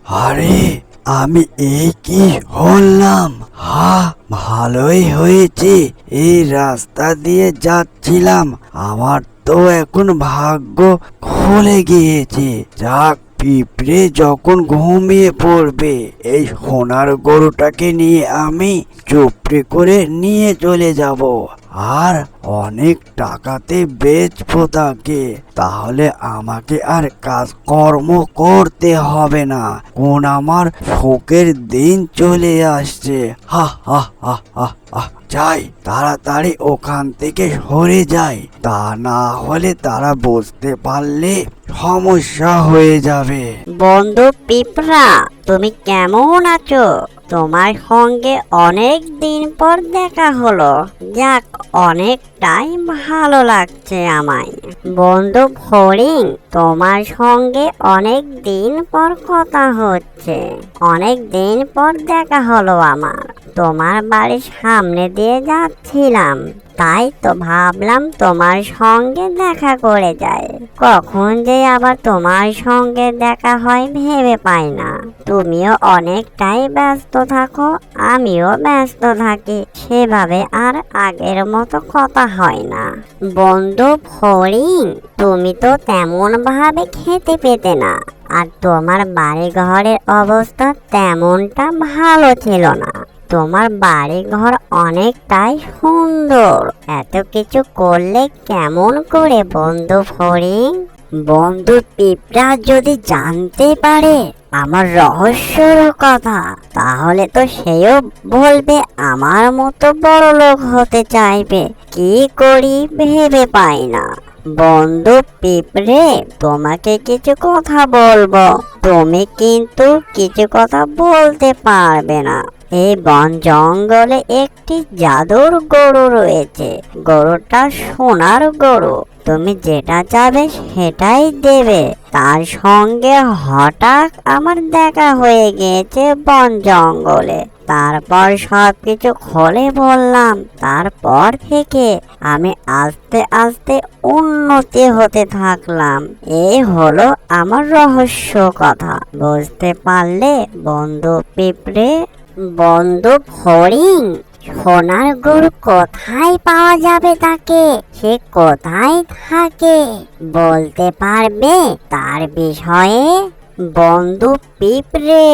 আরে আমি এই কি হলাম? ভালোই হয়েছে, এই রাস্তা দিয়ে যাচ্ছিলাম, আমার তো এখন ভাগ্য খুলে গিয়েছে। যাক, পিঁপড়ে যখন ঘুমিয়ে পড়বে, এই সোনার গরুটাকে নিয়ে আমি চুপড়ি করে নিয়ে চলে যাব আর অনেক টাকাতে বেচবো তাকে। তাহলে আমাকে আর কাজকর্ম করতে হবে না। কোন আমার শোকের দিন চলে আসছে। হা হা হা হা হা। যাই, তাড়াতাড়ি ওখান থেকে সরে যাই, তা না হলে তারা বুঝতে পারলে সমস্যা হয়ে যাবে। বন্ধু পিঁপড়া, তুমি কেমন আছো? তোমার সঙ্গে অনেক দিন পর দেখা হলো। যাক, অনেকটাই ভালো লাগছে আমায়। বন্ধু ফড়িং, তোমার সঙ্গে অনেক দিন পর কথা হচ্ছে, অনেক দিন পর দেখা হলো আমার। তোমার বাড়ির সামনে দিয়ে যাচ্ছিলাম, তাই তো ভাবলাম তোমার সঙ্গে দেখা করে যাই। কখন যে আবার তোমার সঙ্গে দেখা হয় ভেবে পাই না। তুমিও অনেকটাই ব্যস্ত থাকো, আমিও ব্যস্ত থাকি, সেভাবে আর আগের মতো কথা হয় না। বন্ধু ফড়িং, তুমি তো তেমন ভাবে খেতে পেতে না, আর তোমার বাড়ি ঘরের অবস্থা তেমনটা ভালো ছিল না। তোমার বাড়ি ঘর অনেকটাই সুন্দর, এত কিছু করলে কেমন করে বন্ধু ফড়িং? বন্ধু পিঁপড়া যদি জানতে পারে আমার রহস্যর কথা, তাহলে তো সেও বলবে আমার মতো বড় লোক হতে চাইবে। কি করি ভেবে পাই না। বন্ধু পিঁপড়ে, তোমাকে কিছু কথা বলবো, তুমি কিন্তু কিছু কথা বলতে পারবে না। এই বন জঙ্গলে একটি জাদুর গরু রয়েছে, গরুটা সোনার গরু, তুমি যেটা চাবে সেটাই দেবে। তার সঙ্গে হঠাৎ আমার দেখা হয়ে গিয়েছে বন জঙ্গলে। তারপর সবকিছু খুলে বললাম, তারপর থেকে আমি আস্তে আস্তে উন্নতি হতে থাকলাম। এই হলো আমার রহস্য কথা, বুঝতে পারলে বন্ধু পিঁপড়ে? বন্ধু ফড়িং, সোনার গরু কোথায় পাওয়া যাবে তাকে? সে কোথায় থাকে বলতে পারবে তার বিষয়ে? বন্ধু পিঁপড়ে,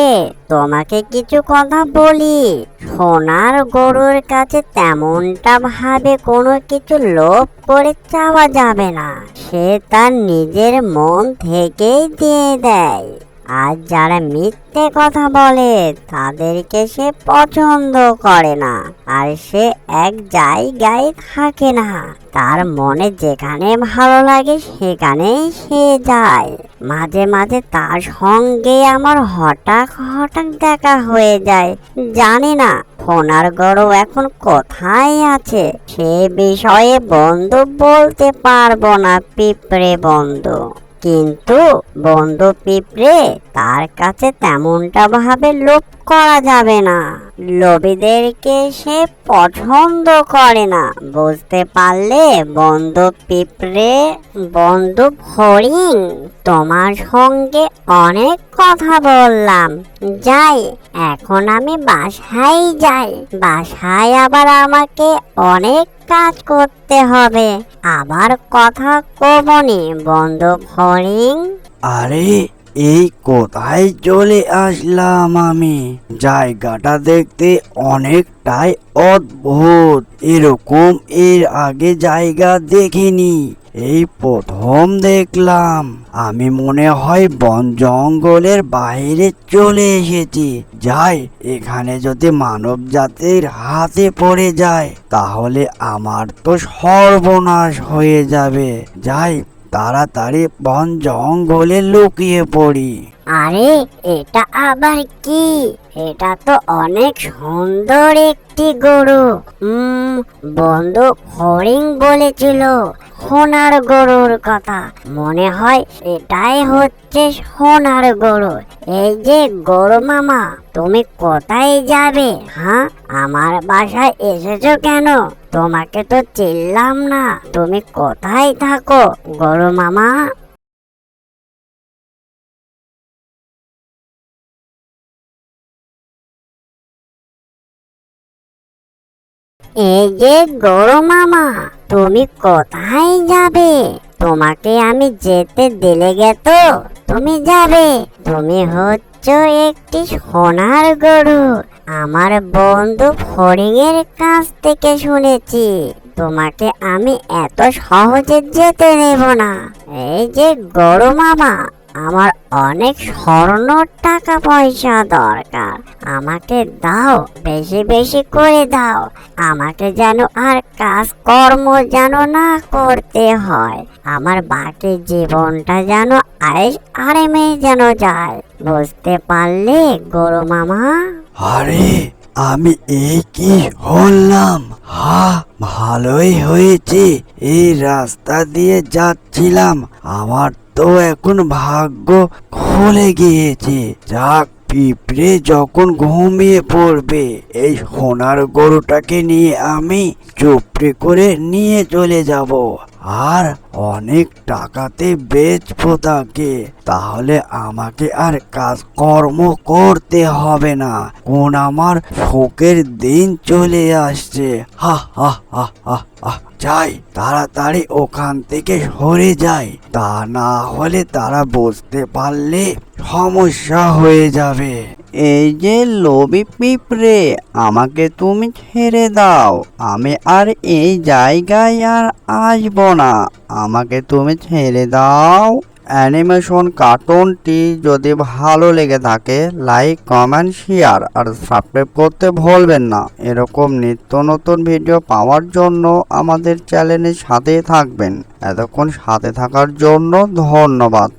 তোমাকে কিছু কথা বলি। সোনার গরুর কাছে তেমনটা ভাবে কোনো কিছু লোভ করে চাওয়া যাবে না, সে তার নিজের মন থেকেই দিয়ে দেয়। আর যারা মিথ্যে কথা বলে তাদেরকে সে পছন্দ করে না, আর সে এক জায়গায় থাকে না, তার মনে যেখানে ভালো লাগে সেখানেই সে যায়। মাঝে মাঝে তার সঙ্গে আমার হঠাৎ হঠাৎ দেখা হয়ে যায়। জানি না সোনার গরু এখন কোথায় আছে, সে বিষয়ে বন্ধু বলতে পারবো না পিঁপড়ে বন্ধু। কিন্তু বন্ধু পিঁপড়ে, তার কাছে তেমনটা ভাবে লোভ করা যাবে না, লোভীদেরকে সে পছন্দ করে না, বুঝতে পারলে বন্ধু পিঁপড়ে? বন্ধু ফড়িং, তোমার সঙ্গে অনেক কথা বললাম, যাই, এখন আমি বাসায় যাই। বাসায় আবার আমাকে অনেক কাজ করতে হবে, আবার কথা কবনি বন্ধু ফড়িং। আরে এই কোথায় চলে আসলাম আমি? জায়গাটা দেখতে অনেকটাই অদ্ভুত, এরকম এর আগে জায়গা দেখিনি, এই প্রথম দেখলাম। আমি মনে হয় বন জঙ্গলের বাইরে চলে এসেছি। যাই, এখানে যদি মানব জাতির হাতে পড়ে যায় তাহলে আমার তো সর্বনাশ হয়ে যাবে। যাই, তাড়াতাড়ি বন জঙ্গলে লুকিয়ে পড়ি। আরে এটা আবার কি? এটা তো অনেক সুন্দর একটি গরু। বন্ধু ফড়িং বলেছিল সোনার গরুর কথা, মনে হয় এটাই হচ্ছে সোনার গরু। এই যে গরু মামা, তুমি কোথায় যাবে? হ্যাঁ, আমার বাসায় এসেছো কেন? তোমাকে তো চিনলাম না, তুমি কোথায় থাকো গরু মামা? এই যে গরু মামা, তুমি কোথায় যাবে? তোমাকে আমি যেতে দিলে গেতো তুমি যাবে? তুমি হচ্ছ একটি সোনার গরু। আমার বন্ধু ফড়িংয়ের কাছ থেকে শুনেছি তোমাকে আমি এত সহজে যেতে দেব না। এই যে গরু মামা, আমার অনেক স্বর্ণ টাকা পয়সা দরকার, আমাকে দাও, বেশি বেশি করে দাও। আমাকে যেন আর কাজকর্ম যেন না করতে হয়, আমার বাকি জীবনটা যেন আয়েশ আরামে যেন যায়। বুঝতে পারলে গরু মামা? আরে আমি এই কি হলাম? ভালোই হয়েছে, এই রাস্তা দিয়ে যাচ্ছিলাম, আমার তো এখন ভাগ্য খুলে গিয়েছে। যাক, পিঁপড়ে যখন ঘুমিয়ে পড়বে, এই সোনার গরুটাকে নিয়ে আমি চুপড়ি করে নিয়ে চলে যাব আর অনেক টাকাতে বেচবো তাকে। তাহলে আমাকে আর কাজকর্ম করতে হবে না, কোন আমার শোকের দিন চলে আসছে। হা হা হা হা হা। যাই, তাড়াতাড়ি ওখান থেকে সরে যাই, তা না হলে তারা বুঝতে পারলে সমস্যা হয়ে যাবে। এই যে লোভী পিঁপড়ে, আমাকে তুমি ছেড়ে দাও, আমি আর এই জায়গায় আর আসবো না, আমাকে তুমি ছেড়ে দাও। অ্যানিমেশন কার্টুনটি যদি ভালো লেগে থাকে, লাইক, কমেন্ট, শেয়ার আর সাবস্ক্রাইব করতে ভুলবেন না। এরকম নিত্য নতুন ভিডিও পাওয়ার জন্য আমাদের চ্যানেলের সাথে থাকবেন। এতক্ষণ সাথে থাকার জন্য ধন্যবাদ।